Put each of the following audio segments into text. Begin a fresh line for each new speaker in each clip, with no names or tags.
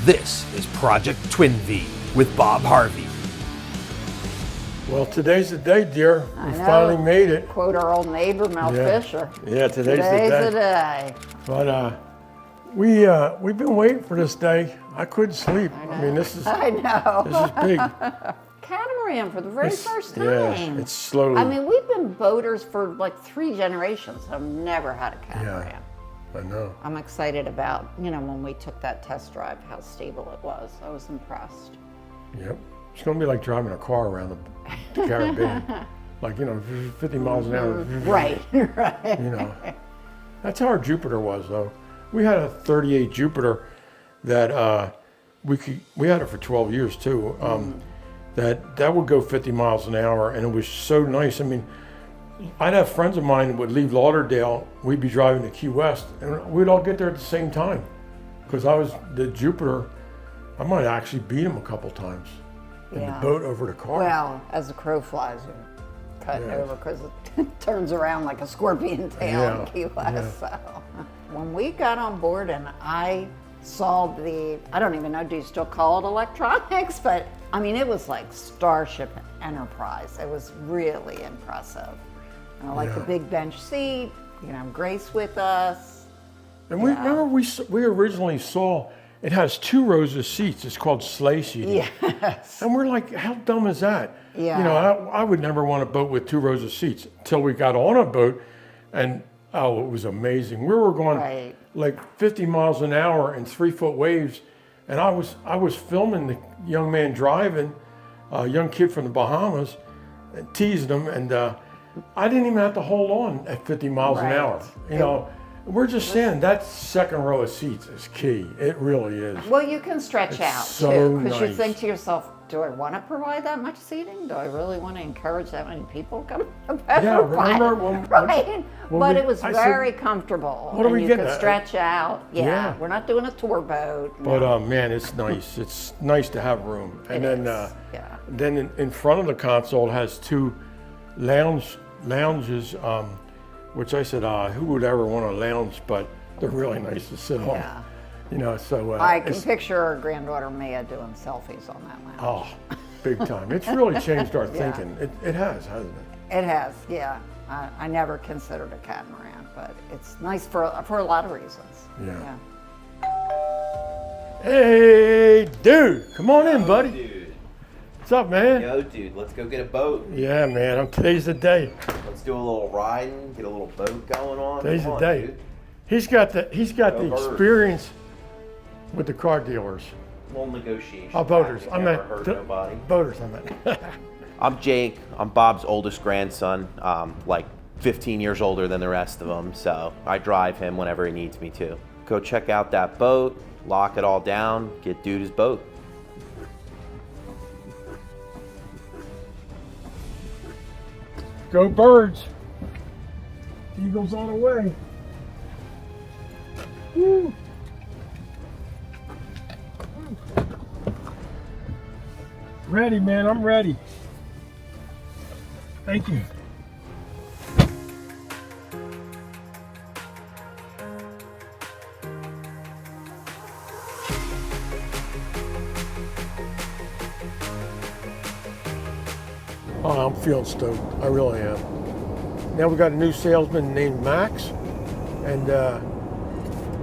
This is Project Twin V with Bob Harvey.
Well, today's the day, dear. We finally made it.
Quote our old neighbor, Mel Fisher.
Yeah, today's the day. But we've been waiting for this day. I couldn't sleep. I mean, this is big.
Catamaran for the very first time.
Yeah, it's slowly.
I mean, we've been boaters for like 3 generations. I've never had a catamaran.
Yeah, I know.
I'm excited about, when we took that test drive, how stable it was. I was impressed.
Yep. It's going to be like driving a car around the Caribbean. Like, 50 miles an hour.
Right.
That's how our Jupiter was, though. We had a 38 Jupiter that we had it for 12 years, too. That would go 50 miles an hour, and it was so nice. I mean, I'd have friends of mine that would leave Lauderdale. We'd be driving to Key West, and we'd all get there at the same time. Because the Jupiter, I might actually beat him a couple times in the boat over the car.
Well, as the crow flies, you're cutting over because it turns around like a scorpion tail in Key West. So when we got on board and I saw I don't even know, do you still call it electronics? But I mean, it was like Starship Enterprise. It was really impressive. And I like the big bench seat, Grace with us.
And we remember we originally saw, it has 2 rows of seats. It's called sleigh seating.
Yes.
And we're like, how dumb is that?
Yeah.
I would never want a boat with 2 rows of seats until we got on a boat, and it was amazing. We were going like 50 miles an hour in 3-foot waves, and I was filming the young man driving, a young kid from the Bahamas, and teasing him, and I didn't even have to hold on at 50 miles an hour. We're just saying that second row of seats is key. It really is.
Well, you can stretch out
so
too, because you
nice.
think to yourself, do I want to provide that much seating? Do I really want to encourage that many people coming?
Yeah, remember
But it was very comfortable.
What are we
you
getting
could
at?
stretch out.
Yeah.
We're not doing a tour boat.
But man, it's nice. It's nice to have room. And then in front of the console it has 2 lounges. Which I said, who would ever want a lounge? But they're really nice to sit on. So
I can picture our granddaughter Mia doing selfies on that lounge.
Oh, big time! It's really changed our thinking. It has, hasn't it?
It has, yeah. I never considered a catamaran, but it's nice for a lot of reasons.
Yeah. Hey, dude, come on in, buddy.
Dude.
What's up, man?
Yo, dude, let's go get a boat.
Yeah, man. Today's the day.
Let's do a little riding, get a little boat going on.
Today's
Come
the
on,
day.
dude.
He's got the experience with the car dealers.
Little negotiation.
Oh, boaters.
I never hurt nobody.
Boaters, I meant.
I'm Jake. I'm Bob's oldest grandson. Like 15 years older than the rest of them. So I drive him whenever he needs me to. Go check out that boat, lock it all down, get dude his boat.
Go birds. Eagles on the way. Woo. Ready, man. I'm ready. Thank you. Oh, I'm feeling stoked. I really am. Now we got a new salesman named Max, and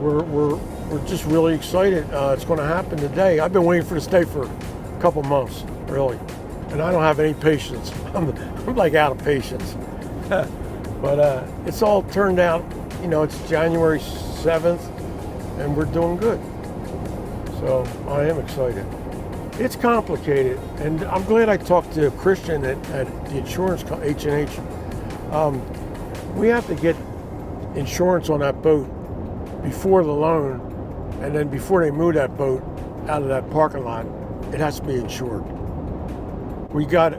we're just really excited. It's going to happen today. I've been waiting for this day for a couple months, really, and I don't have any patience. I'm like out of patience. But it's all turned out. It's January 7th, and we're doing good. So I am excited. It's complicated, and I'm glad I talked to Christian at the insurance company, H&H. We have to get insurance on that boat before the loan, and then before they move that boat out of that parking lot, it has to be insured. We got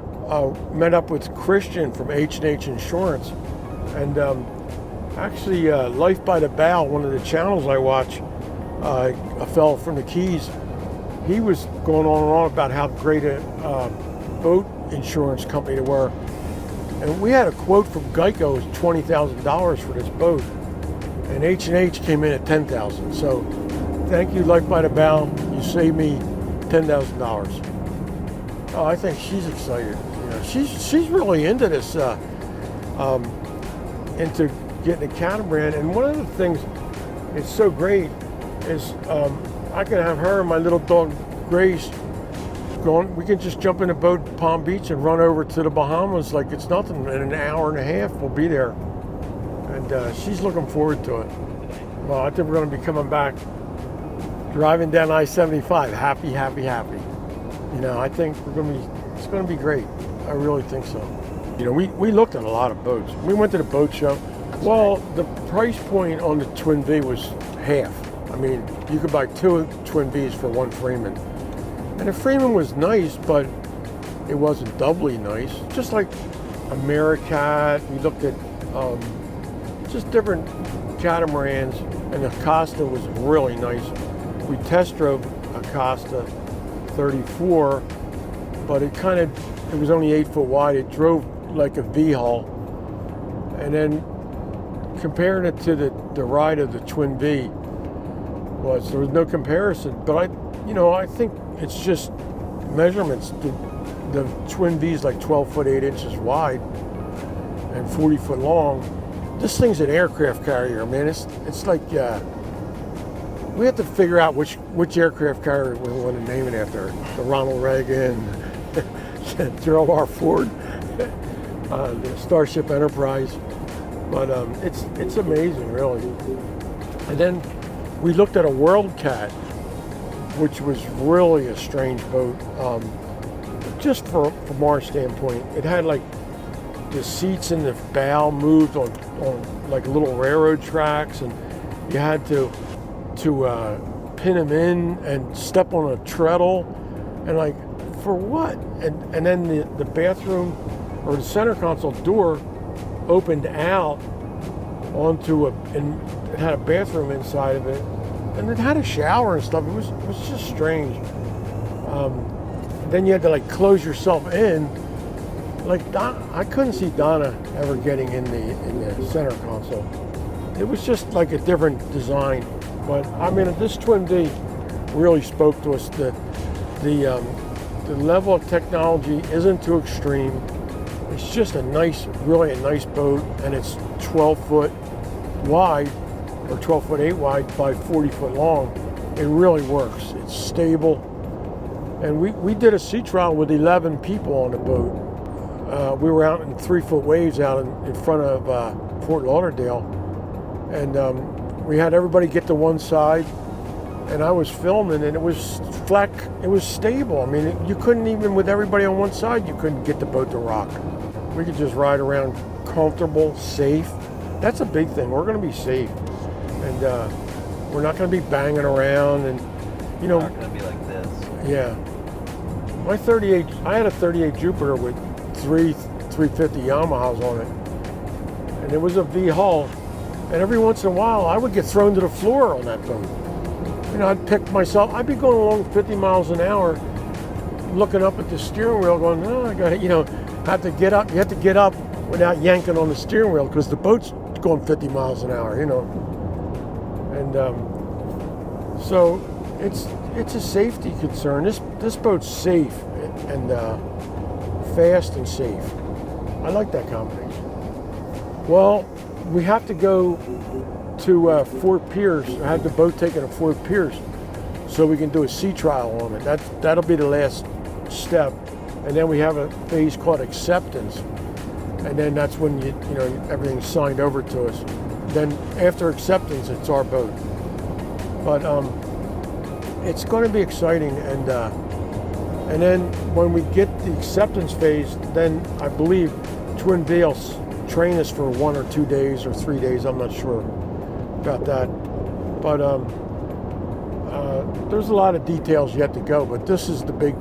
met up with Christian from H&H Insurance, and actually Life by the Bow, one of the channels I watch, a fellow from the Keys, he was going on and on about how great a boat insurance company they were. And we had a quote from Geico, $20,000 for this boat. And H&H came in at $10,000. So thank you, Life by the Bow. you save me $10,000. Oh, I think she's excited. You know, she's really into this, into getting a catamaran. And one of the things it's so great is I can have her and my little dog Grace going. We can just jump in a boat at Palm Beach and run over to the Bahamas like it's nothing. In an hour and a half, we'll be there. And she's looking forward to it. Well, I think we're going to be coming back, driving down I-75, happy, happy, happy. You know, I think it's going to be great. I really think so. You know, we looked at a lot of boats. We went to the boat show. Well, the price point on the Twin V was half. I mean, you could buy 2 Twin Vs for 1 Freeman. And the Freeman was nice, but it wasn't doubly nice. Just like Americat, we looked at just different catamarans, and the Costa was really nice. We test drove a Costa 34, but it was only 8 foot wide. It drove like a V-hull. And then comparing it to the ride of the Twin V, there was no comparison. But I think it's just measurements. The Twin V is like 12 foot 8 inches wide and 40 foot long. This thing's an aircraft carrier, man. It's like we have to figure out which aircraft carrier we want to name it after. The Ronald Reagan, Gerald R. Ford, the Starship Enterprise. But it's amazing, really. And then we looked at a World Cat, which was really a strange boat. Just from our standpoint, it had like the seats in the bow moved on like little railroad tracks, and you had to pin them in and step on a treadle, and like for what? And then the bathroom or the center console door opened out onto and it had a bathroom inside of it, and it had a shower and stuff. It was just strange. Then you had to like close yourself in. Like I couldn't see Donna ever getting in the center console. It was just like a different design. But I mean, this Twin V really spoke to us. The level of technology isn't too extreme. It's just really a nice boat, and it's 12 foot wide, or 12 foot 8 wide by 40 foot long. It really works. It's stable. And we did a sea trial with 11 people on the boat. We were out in 3 foot waves out in front of Fort Lauderdale, and we had everybody get to one side, and I was filming, and it was flat. It was stable. I mean, you couldn't even, with everybody on one side, you couldn't get the boat to rock. We could just ride around comfortable, safe. That's a big thing. We're going to be safe, and we're not going to be banging around, and you know.
It's not going to be like this.
Yeah. I had a 38 Jupiter with 350 Yamahas on it, and it was a V hull, and every once in a while I would get thrown to the floor on that boat. You know, I'd be going along 50 miles an hour, looking up at the steering wheel going, oh, I got it, you have to get up. You have to get up without yanking on the steering wheel because the boat's going 50 miles an hour, and so it's a safety concern. This boat's safe and fast and safe. I like that combination. Well, we have to go to Fort Pierce. I had the boat taken to Fort Pierce so we can do a sea trial on it. That'll be the last step. And then we have a phase called acceptance. And then that's when everything's signed over to us. Then after acceptance, it's our boat. But it's going to be exciting, and then when we get the acceptance phase, then I believe Twin V will train us for 1 or 2 days or 3 days. I'm not sure about that, but there's a lot of details yet to go. But this is the big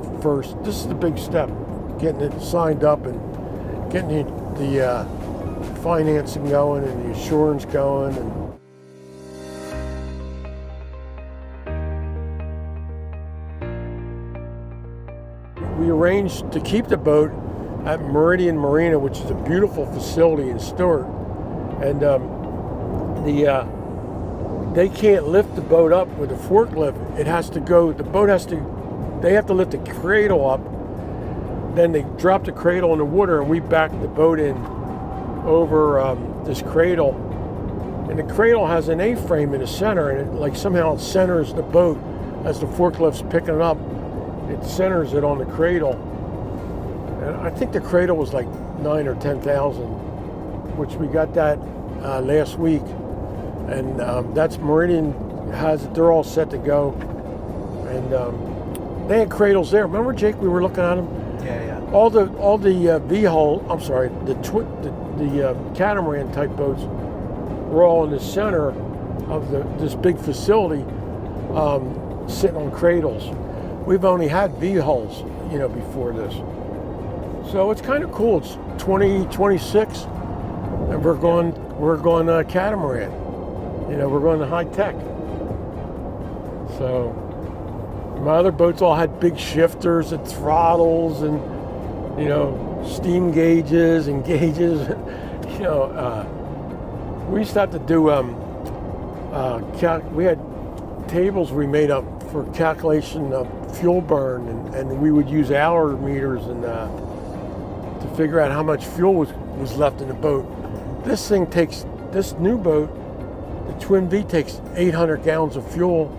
step, getting it signed up and getting the financing going and the insurance going. And we arranged to keep the boat at Meridian Marina, which is a beautiful facility in Stewart. And the they can't lift the boat up with a forklift. It has to go, they have to lift the cradle up, then they drop the cradle in the water, and we back the boat in over this cradle. And the cradle has an A-frame in the center, and it somehow it centers the boat as the forklift's picking it up. It centers it on the cradle. And I think the cradle was like 9 or 10,000, which we got that last week. And that's Meridian has it. They're all set to go. And they had cradles there. Remember, Jake? We were looking at them.
Yeah.
All the V-hull. I'm sorry. The catamaran type boats were all in the center of this big facility, sitting on cradles. We've only had V-hulls, before this. So it's kind of cool. It's 2026, and we're going catamaran. We're going to high tech. So my other boats all had big shifters and throttles and steam gauges and gauges. We used to have to do we had tables we made up for calculation of fuel burn, and we would use hour meters and to figure out how much fuel was left in the boat. This new boat, the Twin V, takes 800 gallons of fuel,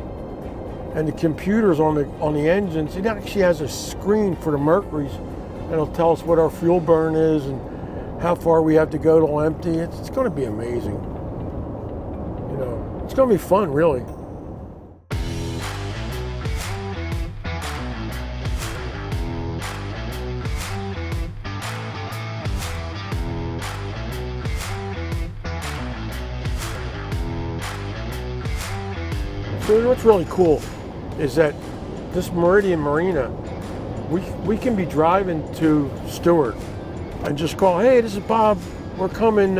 and the computers on the engines, it actually has a screen for the mercuries, and it'll tell us what our fuel burn is and how far we have to go to empty. It's going to be amazing. It's going to be fun, really. So what's really cool is that this Meridian Marina, we can be driving to Stewart and just call, hey, this is Bob, we're coming,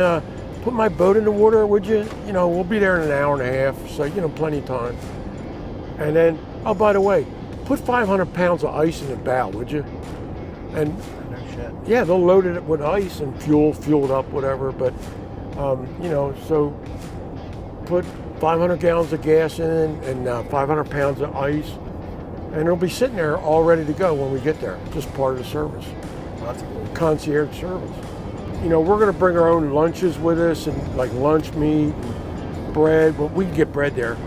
put my boat in the water, would you? We'll be there in an hour and a half, so, plenty of time. And then, oh, by the way, put 500 pounds of ice in the bow, would you? And
No shit.
yeah, they'll load it with ice and fuel it up, whatever, but, so put 500 gallons of gas in and 500 pounds of ice, and it'll be sitting there all ready to go when we get there, just part of the service.
Well, that's cool.
Concierge service. We're going to bring our own lunches with us, and like lunch meat, bread. Well, we can get bread there,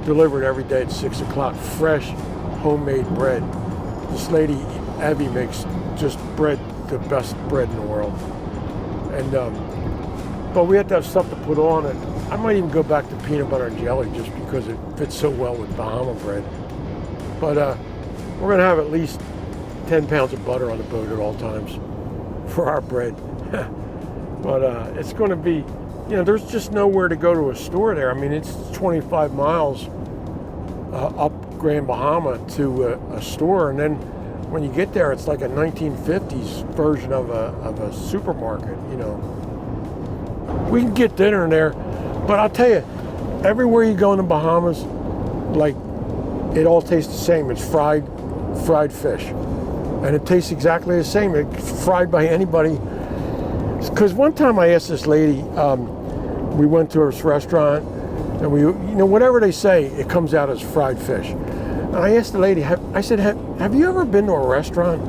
delivered every day at 6 o'clock. Fresh, homemade bread. This lady, Abby, makes just bread, the best bread in the world. And but we have to have stuff to put on it. I might even go back to peanut butter and jelly just because it fits so well with Bahama bread. But we're going to have at least 10 pounds of butter on the boat at all times for our bread. But it's going to be, there's just nowhere to go to a store there. I mean, it's 25 miles up Grand Bahama to a store, and then when you get there, it's like a 1950s version of a supermarket. We can get dinner in there, but I'll tell you, everywhere you go in the Bahamas, it all tastes the same. It's fried fish, and it tastes exactly the same. It's fried by anybody. Because one time I asked this lady, we went to this restaurant, and whatever they say, it comes out as fried fish. And I asked the lady, I said, have you ever been to a restaurant?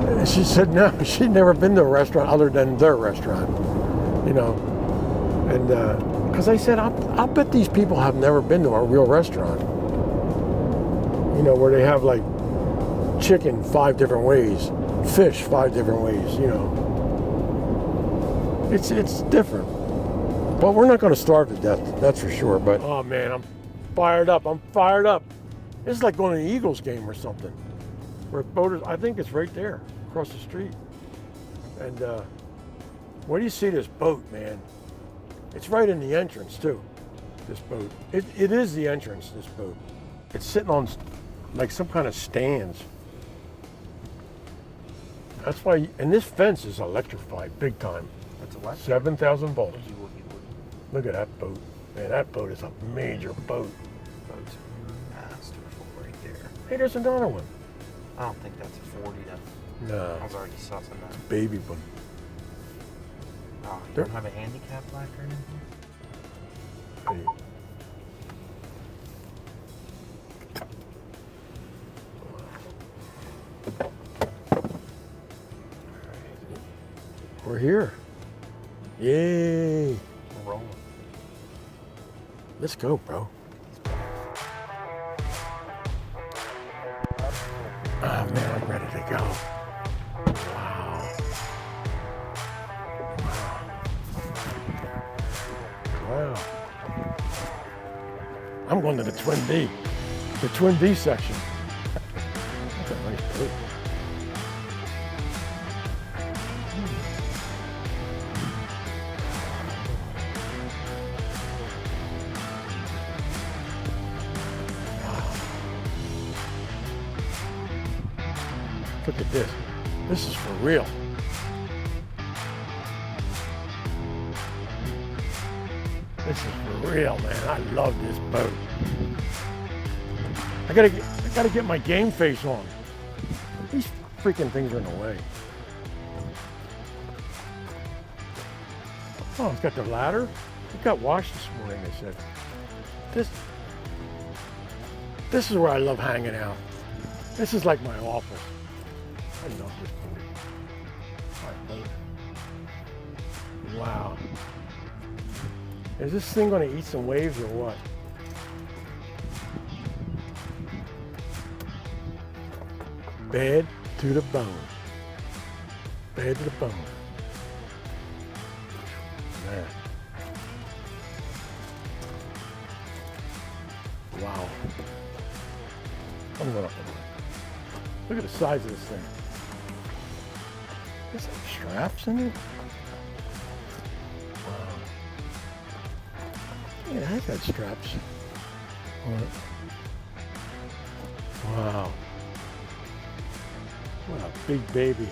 And she said no, she'd never been to a restaurant other than their restaurant, And because I said, I'll bet these people have never been to a real restaurant, where they have like chicken 5 different ways, fish 5 different ways, It's different, but we're not going to starve to death, that's for sure. But oh man, I'm fired up. It's like going to an Eagles game or something. Where boaters, I think it's right there across the street. And where do you see this boat, man? It's right in the entrance too. This boat, it is the entrance. This boat, it's sitting on like some kind of stands. That's why, and this fence is electrified big time.
That's a what?
7,000 volts. Look at that boat. Man, that boat is a major boat.
Boats are masterful right there.
Hey, there's another one.
I don't think that's a 40 though.
No,
I was already sussing that.
baby boat.
Oh, you don't have a handicap placard in here?
We're here. Yay.
We're rolling.
Let's go, bro. Oh man, I'm ready to go. Wow. Wow. I'm going to the Twin V. The Twin V section. That's a nice boat. Look at this. This is for real. This is for real, man. I love this boat. I gotta get my game face on. These freaking things are in the way. Oh, it's got the ladder. It got washed this morning, they said. This is where I love hanging out. This is like my office. I love this boat. Wow. Is this thing gonna eat some waves or what? Bad to the bone. Bad to the bone. Man. Wow. I'm gonna look at the size of this thing. There's like straps in it. Wow. Yeah, it has got straps on it. Wow. What a big baby.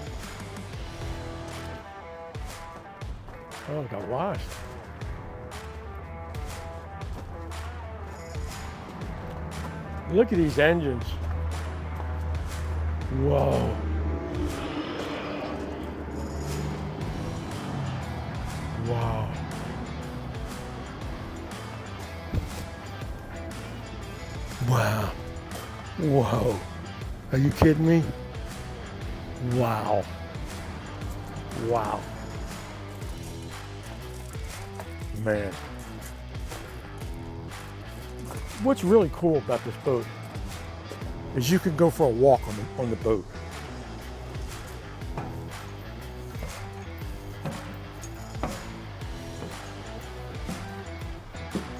Oh, it got washed. Look at these engines. Whoa. Wow. Wow. Whoa. Are you kidding me? Wow. Wow. Man. What's really cool about this boat is you can go for a walk on the boat.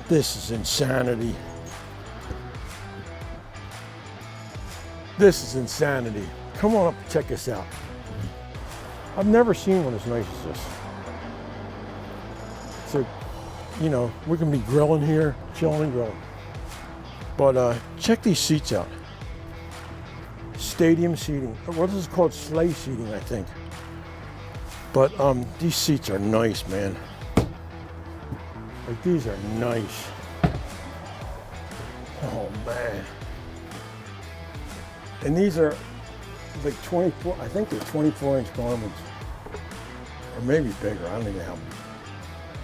This is insanity. This is insanity. Come on up and check this out. I've never seen one as nice as this. So, you know, we can be grilling here, chilling and grilling. But check these seats out. Stadium seating. What is it called? Sleigh seating, I think. But these seats are nice, man. Like, these are nice. Oh man. And these are like 24, I think they're 24-inch Garmins. Or maybe bigger, I don't even know how.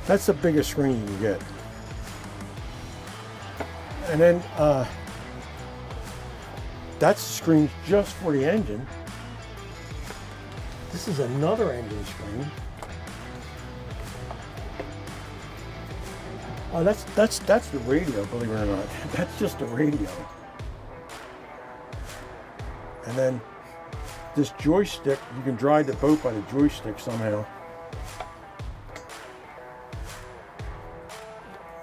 That's the biggest screen you can get. And then that's the screen just for the engine. This is another engine screen. Oh, that's the radio, believe it or not. That's just the radio. And then this joystick, you can drive the boat by the joystick somehow.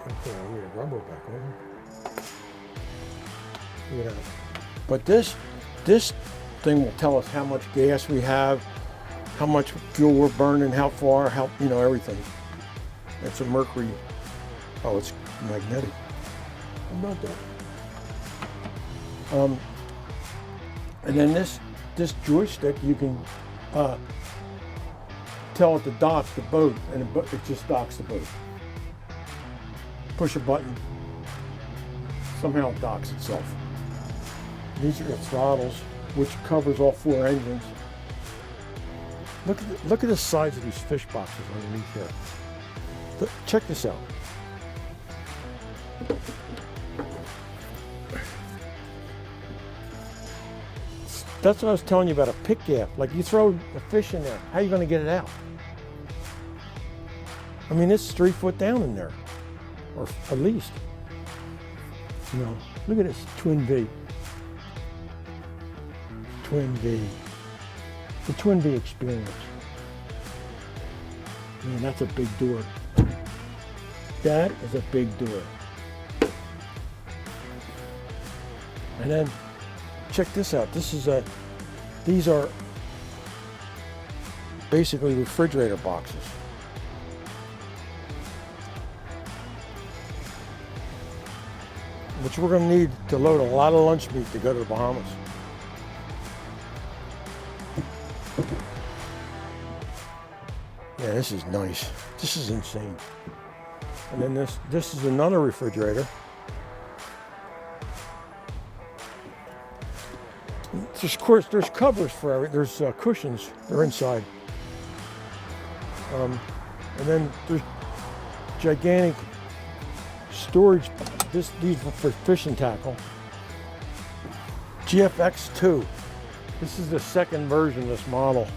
Okay, I'll need a rubber back over. Look at that. But this thing will tell us how much gas we have, how much fuel we're burning, how far, how, you know, everything. It's a Mercury. Oh, it's magnetic. How about that? And then this joystick, you can tell it to dock the boat, and it just docks the boat. Push a button, somehow it docks itself. These are the throttles, which covers all 4 engines. Look at the size of these fish boxes underneath here. Check this out. That's what I was telling you about a pick gap. Like, you throw a fish in there, how are you going to get it out? I mean, it's 3 foot down in there, or at least. You know, look at this Twin V. Twin V. The Twin V experience. Man, that's a big door. That is a big door. And then check this out. These are basically refrigerator boxes. Which we're going to need to load a lot of lunch meat to go to the Bahamas. Yeah, this is nice. This is insane. And then this is another refrigerator. Of course, there's covers for everything. There's cushions. They're inside. And then there's gigantic storage. These are for fishing tackle. GFX2. This is the second version of this model.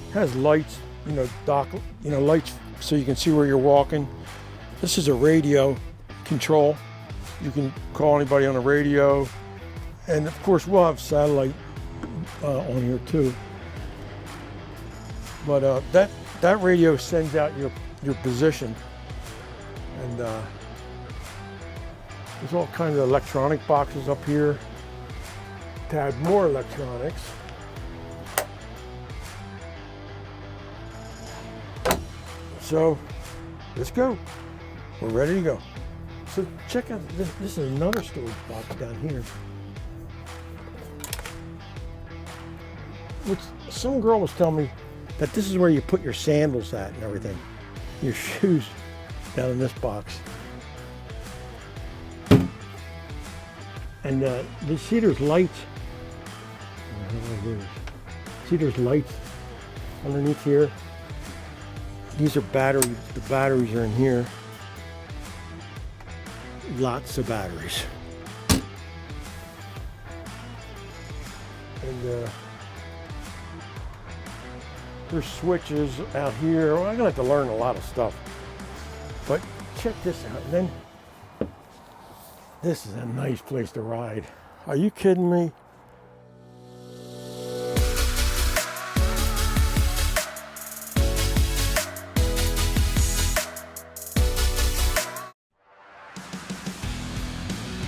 It has lights, lights so you can see where you're walking. This is a radio control. You can call anybody on the radio. And of course, we'll have satellite on here too. But that radio sends out your position. And there's all kinds of electronic boxes up here to add more electronics. So let's go. We're ready to go. So check out this. This is another storage box down here. Which some girl was telling me that this is where you put your sandals at and everything. Your shoes down in this box. And you see there's lights. See there's lights underneath here. These are batteries. The batteries are in here. Lots of batteries. And there's switches out here. Well, I'm gonna have to learn a lot of stuff. But check this out. And then this is a nice place to ride. Are you kidding me?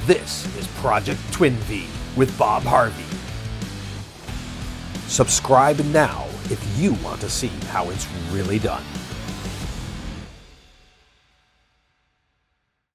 This is Project Twin V with Bob Harvey. Subscribe now if you want to see how it's really done.